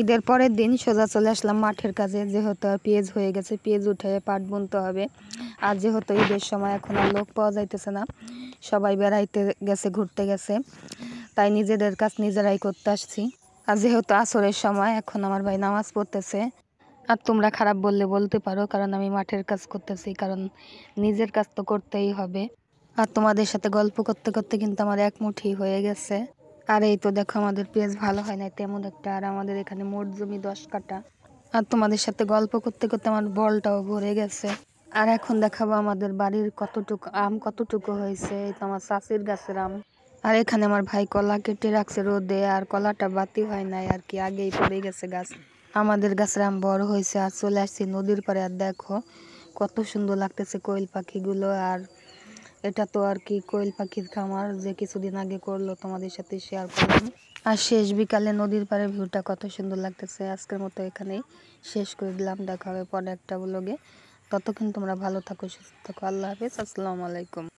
ঈদের পরের দিন সোজা চলে আসলাম মাঠের কাজে, যেহেতু পেঁয়াজ হয়ে গেছে, পেঁয়াজ উঠে পাট বুনতে হবে। আর যেহেতু ঈদের সময় এখন আর লোক পাওয়া যাইতেছে না, সবাই বেড়াইতে গেছে, ঘুরতে গেছে, তাই নিজেদের কাজ নিজেরাই করতে আসছি। আর যেহেতু আসরের সময়, এখন আমার ভাই নামাজ পড়তেছে। আর তোমরা খারাপ বললে বলতে পারো, কারণ আমি মাঠের কাজ করতেছি, কারণ নিজের কাজ তো করতেই হবে। আর তোমাদের সাথে গল্প করতে করতে কিন্তু আমার এক মুঠি হয়ে গেছে। আর এই তো দেখো, আমাদের পেঁয়াজ ভালো হয় না তেমন একটা, আর আমাদের এখানে মোট জমি 10 কাঠা। আর তোমাদের সাথে গল্প করতে করতে আমার বলটাও ভরে গেছে। আর এখন দেখাবো আমাদের বাড়ির কতটুকু হয়েছে। এই তো আমার চাষির গাছের আম। আর এখানে আমার ভাই কলা কেটে রাখছে রোদে, আর কলাটা বাতি হয় নাই আর কি, আগেই পড়ে গেছে গাছ। আমাদের গাছের আম বড় হয়েছে। আর চলে আসছি নদীর পাড়ে, আর দেখো কত সুন্দর লাগতেছে কোয়েল পাখিগুলো। আর এটা তো আর কি কোয়েল পাখির খামার, যে কিছুদিন আগে করলো, তোমাদের সাথে শেয়ার করলাম। আর শেষ বিকালে নদীর পাড়ে ভিউটা কত সুন্দর লাগতেছে। আজকের মতো এখানেই শেষ করে দিলাম, দেখা হবে পরে একটা ব্লগে। ততক্ষণ তোমরা ভালো থাকো, সুস্থ থাকো, আল্লাহ হাফেজ, আসসালামু আলাইকুম।